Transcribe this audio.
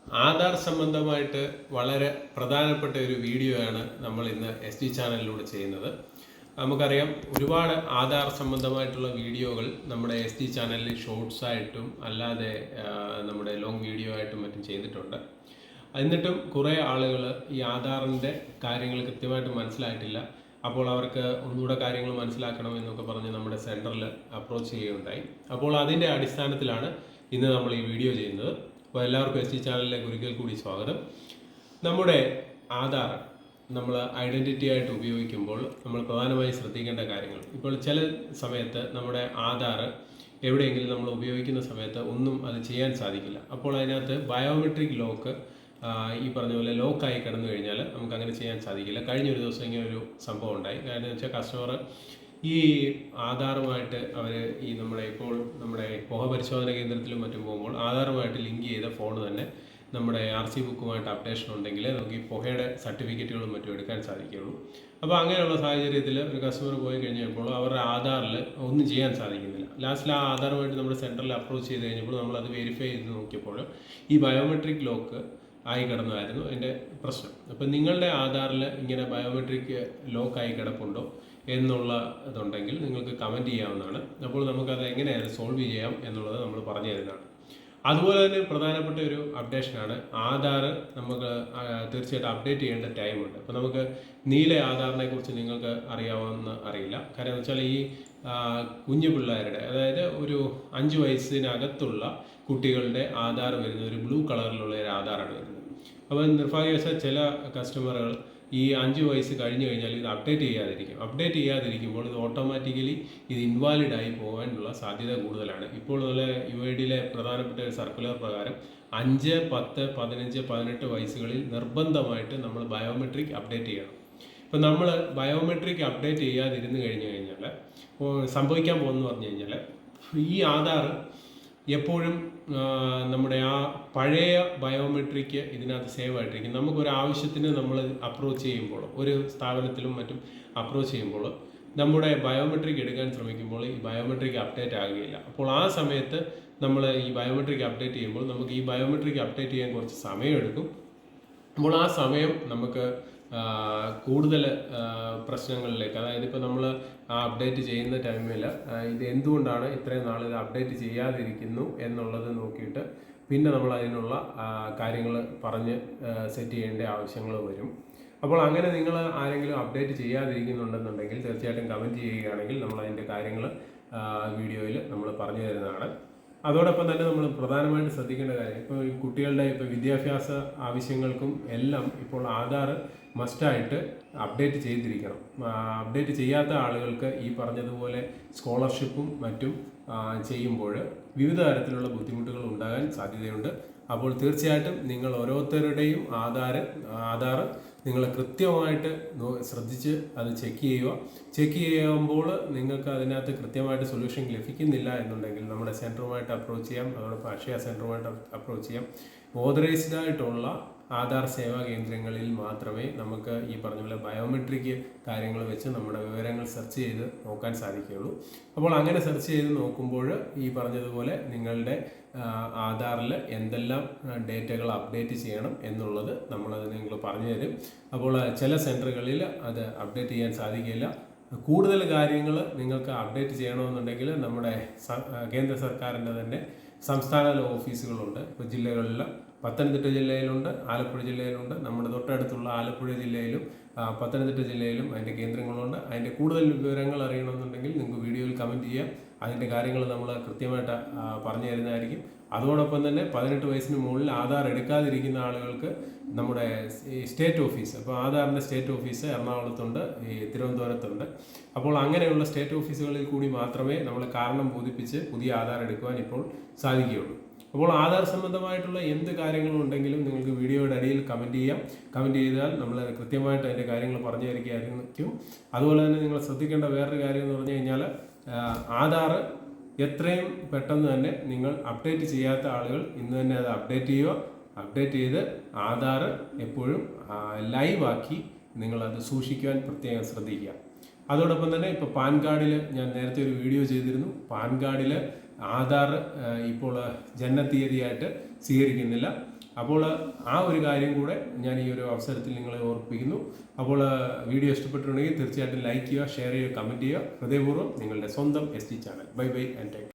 ആധാർ സംബന്ധമായിട്ട് വളരെ പ്രധാനപ്പെട്ട ഒരു വീഡിയോ ആണ് നമ്മൾ ഇന്ന് SD ചാനലിലൂടെ ചെയ്യുന്നത്. നമുക്കറിയാം, ഒരുപാട് ആധാർ സംബന്ധമായിട്ടുള്ള വീഡിയോകൾ നമ്മുടെ SD ചാനലിൽ ഷോർട്സ് ആയിട്ടും അല്ലാതെ നമ്മുടെ ലോങ് വീഡിയോ ആയിട്ടും മറ്റും ചെയ്തിട്ടുണ്ട്. എന്നിട്ടും കുറേ ആളുകൾ ഈ ആധാറിൻ്റെ കാര്യങ്ങൾ കൃത്യമായിട്ട് മനസ്സിലായിട്ടില്ല. അപ്പോൾ അവർക്ക് ഒന്നുകൂടെ കാര്യങ്ങൾ മനസ്സിലാക്കണം എന്നൊക്കെ പറഞ്ഞ് നമ്മുടെ സെൻറ്ററിൽ അപ്രോച്ച് ചെയ്യുകയുണ്ടായി. അപ്പോൾ അതിൻ്റെ അടിസ്ഥാനത്തിലാണ് ഇന്ന് നമ്മൾ ഈ വീഡിയോ ചെയ്യുന്നത്. അപ്പോൾ എല്ലാവർക്കും SD ചാനലിലേക്ക് ഒരിക്കൽ കൂടി സ്വാഗതം. നമ്മുടെ ആധാർ നമ്മൾ ഐഡൻറ്റിറ്റി ആയിട്ട് ഉപയോഗിക്കുമ്പോൾ നമ്മൾ പ്രധാനമായി ശ്രദ്ധിക്കേണ്ട കാര്യങ്ങൾ, ഇപ്പോൾ ചില സമയത്ത് നമ്മുടെ ആധാർ എവിടെയെങ്കിലും നമ്മൾ ഉപയോഗിക്കുന്ന സമയത്ത് ഒന്നും അത് ചെയ്യാൻ സാധിക്കില്ല. അപ്പോൾ അതിനകത്ത് ബയോമെട്രിക് ലോക്ക് ഈ പറഞ്ഞ പോലെ ലോക്കായി കിടന്നു കഴിഞ്ഞാൽ നമുക്ക് അങ്ങനെ ചെയ്യാൻ സാധിക്കില്ല. കഴിഞ്ഞൊരു ദിവസം ഇങ്ങനെ ഒരു സംഭവം ഉണ്ടായി. കാരണം എന്ന് വെച്ചാൽ കസ്റ്റമർ ഈ ആധാറുമായിട്ട് അവർ ഈ നമ്മുടെ പുക പരിശോധന കേന്ദ്രത്തിലും മറ്റും പോകുമ്പോൾ ആധാറുമായിട്ട് ലിങ്ക് ചെയ്ത ഫോൺ തന്നെ നമ്മുടെ RC ബുക്കുമായിട്ട് അപ്ഡേഷൻ ഉണ്ടെങ്കിൽ നമുക്ക് ഈ പുകയുടെ സർട്ടിഫിക്കറ്റുകളും മറ്റും എടുക്കാൻ സാധിക്കുകയുള്ളൂ. അപ്പോൾ അങ്ങനെയുള്ള സാഹചര്യത്തിൽ ഒരു കസ്റ്റമർ പോയി കഴിഞ്ഞപ്പോൾ അവരുടെ ആധാറിൽ ഒന്നും ചെയ്യാൻ സാധിക്കുന്നില്ല. ലാസ്റ്റിൽ ആ ആധാറുമായിട്ട് നമ്മുടെ സെൻറ്ററിൽ അപ്രോച്ച് ചെയ്ത് കഴിഞ്ഞപ്പോൾ നമ്മളത് വെരിഫൈ ചെയ്ത് നോക്കിയപ്പോൾ ഈ ബയോമെട്രിക് ലോക്ക് ആയി കിടന്നതായിരുന്നു എൻ്റെ പ്രശ്നം. അപ്പം നിങ്ങളുടെ ആധാറിൽ ഇങ്ങനെ ബയോമെട്രിക് ലോക്കായി കിടപ്പുണ്ടോ എന്നുള്ള ഇതുണ്ടെങ്കിൽ നിങ്ങൾക്ക് കമൻറ്റ് ചെയ്യാവുന്നതാണ്. അപ്പോൾ നമുക്കത് എങ്ങനെയാണ് സോൾവ് ചെയ്യാം എന്നുള്ളത് നമ്മൾ പറഞ്ഞു തരുന്നതാണ്. അതുപോലെ തന്നെ പ്രധാനപ്പെട്ട ഒരു അപ്ഡേഷനാണ് ആധാർ. നമുക്ക് തീർച്ചയായിട്ടും അപ്ഡേറ്റ് ചെയ്യേണ്ട ടൈമുണ്ട്. അപ്പോൾ നമുക്ക് നീല ആധാറിനെ കുറിച്ച് നിങ്ങൾക്ക് അറിയാവുമെന്ന് അറിയില്ല. കാര്യം എന്ന് വെച്ചാൽ ഈ കുഞ്ഞു പിള്ളേരുടെ, അതായത് ഒരു 5 വയസ്സിനകത്തുള്ള കുട്ടികളുടെ ആധാർ വരുന്നത് ഒരു ബ്ലൂ കളറിലുള്ള ഒരു ആധാറാണ് വരുന്നത്. അപ്പോൾ നിർഭാഗ്യവശാൽ ചില കസ്റ്റമറുകൾ ഈ 5 വയസ്സ് കഴിഞ്ഞ് കഴിഞ്ഞാൽ ഇത് അപ്ഡേറ്റ് ചെയ്യാതിരിക്കുമ്പോൾ ഇത് ഓട്ടോമാറ്റിക്കലി ഇത് ഇൻവാലിഡായി പോകാനുള്ള സാധ്യത കൂടുതലാണ്. ഇപ്പോൾ UIDയിലെ പ്രധാനപ്പെട്ട ഒരു സർക്കുലർ പ്രകാരം 5, 10, 15, 18 വയസ്സുകളിൽ നിർബന്ധമായിട്ട് നമ്മൾ ബയോമെട്രിക് അപ്ഡേറ്റ് ചെയ്യണം. ഇപ്പം നമ്മൾ ബയോമെട്രിക് അപ്ഡേറ്റ് ചെയ്യാതിരുന്ന് കഴിഞ്ഞാൽ സംഭവിക്കാൻ പോകുന്നതെന്ന് പറഞ്ഞു കഴിഞ്ഞാൽ ഈ ആധാർ എപ്പോഴും നമ്മുടെ ആ പഴയ ബയോമെട്രിക്ക് ഇതിനകത്ത് സേവ് ആയിട്ടിരിക്കും. നമുക്കൊരു ആവശ്യത്തിന് നമ്മൾ അപ്രോച്ച് ചെയ്യുമ്പോൾ, ഒരു സ്ഥാപനത്തിലും മറ്റും അപ്രോച്ച് ചെയ്യുമ്പോൾ നമ്മുടെ ബയോമെട്രിക് എടുക്കാൻ ശ്രമിക്കുമ്പോൾ ഈ ബയോമെട്രിക് അപ്ഡേറ്റ് ആകുകയില്ല. അപ്പോൾ ആ സമയത്ത് നമ്മൾ ഈ ബയോമെട്രിക് അപ്ഡേറ്റ് ചെയ്യുമ്പോൾ നമുക്ക് ഈ ബയോമെട്രിക് അപ്ഡേറ്റ് ചെയ്യാൻ കുറച്ച് സമയമെടുക്കും. അപ്പോൾ ആ സമയം നമുക്ക് കൂടുതൽ പ്രശ്നങ്ങളിലേക്ക്, അതായത് ഇപ്പോൾ നമ്മൾ അപ്ഡേറ്റ് ചെയ്യുന്ന ടൈമിൽ ഇത് എന്തുകൊണ്ടാണ് ഇത്രയും നാൾ ഇത് അപ്ഡേറ്റ് ചെയ്യാതിരിക്കുന്നു എന്നുള്ളത് നോക്കിയിട്ട് പിന്നെ നമ്മൾ അതിനുള്ള കാര്യങ്ങൾ പറഞ്ഞ് സെറ്റ് ചെയ്യേണ്ട ആവശ്യങ്ങൾ വരും. അപ്പോൾ അങ്ങനെ നിങ്ങൾ ആരെങ്കിലും അപ്ഡേറ്റ് ചെയ്യാതിരിക്കുന്നുണ്ടെന്നുണ്ടെങ്കിൽ തീർച്ചയായിട്ടും കമൻറ്റ് ചെയ്യുകയാണെങ്കിൽ നമ്മൾ അതിൻ്റെ കാര്യങ്ങൾ വീഡിയോയിൽ നമ്മൾ പറഞ്ഞു തരുന്നതാണ്. അതോടൊപ്പം തന്നെ നമ്മൾ പ്രധാനമായിട്ട് ശ്രദ്ധിക്കേണ്ട കാര്യം, ഇപ്പോൾ ഈ കുട്ടികളുടെ വിദ്യാഭ്യാസ ആവശ്യങ്ങൾക്കും എല്ലാം ഇപ്പോൾ ആധാർ മസ്റ്റായിട്ട് അപ്ഡേറ്റ് ചെയ്തിരിക്കണം. അപ്ഡേറ്റ് ചെയ്യാത്ത ആളുകൾക്ക് ഈ പറഞ്ഞതുപോലെ സ്കോളർഷിപ്പും മറ്റും ചെയ്യുമ്പോൾ വിവിധ തരത്തിലുള്ള ബുദ്ധിമുട്ടുകൾ ഉണ്ടാകാൻ സാധ്യതയുണ്ട്. അപ്പോൾ തീർച്ചയായിട്ടും നിങ്ങൾ ഓരോരുത്തരുടെയും ആധാർ നിങ്ങൾ കൃത്യമായിട്ട് ശ്രദ്ധിച്ച് അത് ചെക്ക് ചെയ്യുമ്പോൾ നിങ്ങൾക്ക് അതിനകത്ത് കൃത്യമായിട്ട് സൊല്യൂഷൻ ലഭിക്കുന്നില്ല എന്നുണ്ടെങ്കിൽ നമ്മുടെ സെൻറ്ററുമായിട്ട് അപ്രോച്ച് ചെയ്യാം. അതോടൊപ്പം അക്ഷയ സെൻറ്ററുമായിട്ട് അപ്രോച്ച് ചെയ്യാം. ഓതറൈസ്ഡ് ആയിട്ടുള്ള ആധാർ സേവാ കേന്ദ്രങ്ങളിൽ മാത്രമേ നമുക്ക് ഈ പറഞ്ഞ പോലെ ബയോമെട്രിക് കാര്യങ്ങൾ വെച്ച് നമ്മുടെ വിവരങ്ങൾ സെർച്ച് ചെയ്ത് നോക്കാൻ സാധിക്കുകയുള്ളൂ. അപ്പോൾ അങ്ങനെ സെർച്ച് ചെയ്ത് നോക്കുമ്പോൾ ഈ പറഞ്ഞതുപോലെ നിങ്ങളുടെ ആധാറിൽ എന്തെല്ലാം ഡേറ്റകൾ അപ്ഡേറ്റ് ചെയ്യണം എന്നുള്ളത് നമ്മളത് നിങ്ങൾ പറഞ്ഞു തരും. അപ്പോൾ ചില സെൻറ്ററുകളിൽ അത് അപ്ഡേറ്റ് ചെയ്യാൻ സാധിക്കില്ല. കൂടുതൽ കാര്യങ്ങൾ നിങ്ങൾക്ക് അപ്ഡേറ്റ് ചെയ്യണമെന്നുണ്ടെങ്കിൽ നമ്മുടെ കേന്ദ്ര സർക്കാരിൻ്റെ തന്നെ സംസ്ഥാന ഓഫീസുകളുണ്ട്. ഇപ്പോൾ ജില്ലകളിൽ പത്തനംതിട്ട ജില്ലയിലുണ്ട്, ആലപ്പുഴ ജില്ലയിലുണ്ട്. നമ്മുടെ തൊട്ടടുത്തുള്ള ആലപ്പുഴ ജില്ലയിലും പത്തനംതിട്ട ജില്ലയിലും അതിൻ്റെ കേന്ദ്രങ്ങളുണ്ട്. അതിൻ്റെ കൂടുതൽ വിവരങ്ങൾ അറിയണമെന്നുണ്ടെങ്കിൽ നിങ്ങൾക്ക് വീഡിയോയിൽ കമൻറ്റ് ചെയ്യാം. അതിൻ്റെ കാര്യങ്ങൾ നമ്മൾ കൃത്യമായിട്ട് പറഞ്ഞു തരുന്നതായിരിക്കും. അതോടൊപ്പം തന്നെ 18 വയസ്സിന് മുകളിൽ ആധാർ എടുക്കാതിരിക്കുന്ന ആളുകൾക്ക് നമ്മുടെ ഈ സ്റ്റേറ്റ് ഓഫീസ്, അപ്പോൾ ആധാറിൻ്റെ സ്റ്റേറ്റ് ഓഫീസ് എറണാകുളത്തുണ്ട്, ഈ തിരുവനന്തപുരത്തുണ്ട്. അപ്പോൾ അങ്ങനെയുള്ള സ്റ്റേറ്റ് ഓഫീസുകളിൽ കൂടി മാത്രമേ നമ്മൾ കാരണം ബോധിപ്പിച്ച് പുതിയ ആധാർ എടുക്കുവാൻ ഇപ്പോൾ സാധിക്കുകയുള്ളൂ. അപ്പോൾ ആധാർ സംബന്ധമായിട്ടുള്ള എന്ത് കാര്യങ്ങളും ഉണ്ടെങ്കിലും നിങ്ങൾക്ക് വീഡിയോയുടെ അടിയിൽ കമൻറ്റ് ചെയ്യാം. കമൻറ്റ് ചെയ്താൽ നമ്മൾ കൃത്യമായിട്ട് അതിൻ്റെ കാര്യങ്ങൾ പറഞ്ഞു തരികയായിരിക്കും. അതുപോലെ തന്നെ നിങ്ങൾ ശ്രദ്ധിക്കേണ്ട വേറൊരു കാര്യം എന്ന് പറഞ്ഞു കഴിഞ്ഞാൽ ആധാർ എത്രയും പെട്ടെന്ന് തന്നെ നിങ്ങൾ അപ്ഡേറ്റ് ചെയ്യാത്ത ആളുകൾ ഇന്ന് തന്നെ അത് അപ്ഡേറ്റ് ചെയ്ത് ആധാർ എപ്പോഴും ലൈവാക്കി നിങ്ങളത് സൂക്ഷിക്കുവാൻ പ്രത്യേകം ശ്രദ്ധിക്കുക. അതോടൊപ്പം തന്നെ ഇപ്പോൾ പാൻ കാർഡിൽ ഞാൻ നേരത്തെ ഒരു വീഡിയോ ചെയ്തിരുന്നു. പാൻ കാർഡിൽ ആധാർ ഇപ്പോൾ ജനനത്തീയതിയായിട്ട് സ്വീകരിക്കുന്നില്ല. അപ്പോൾ ആ ഒരു കാര്യം കൂടെ ഞാൻ ഈ ഒരു അവസരത്തിൽ നിങ്ങളെ ഓർപ്പിക്കുന്നു. അപ്പോൾ വീഡിയോ ഇഷ്ടപ്പെട്ടിട്ടുണ്ടെങ്കിൽ തീർച്ചയായിട്ടും ലൈക്ക് ചെയ്യുക, ഷെയർ ചെയ്യുക, കമൻറ്റ് ചെയ്യുക. ഹൃദയപൂർവ്വം നിങ്ങളുടെ സ്വന്തം SG channel. Bye bye and take.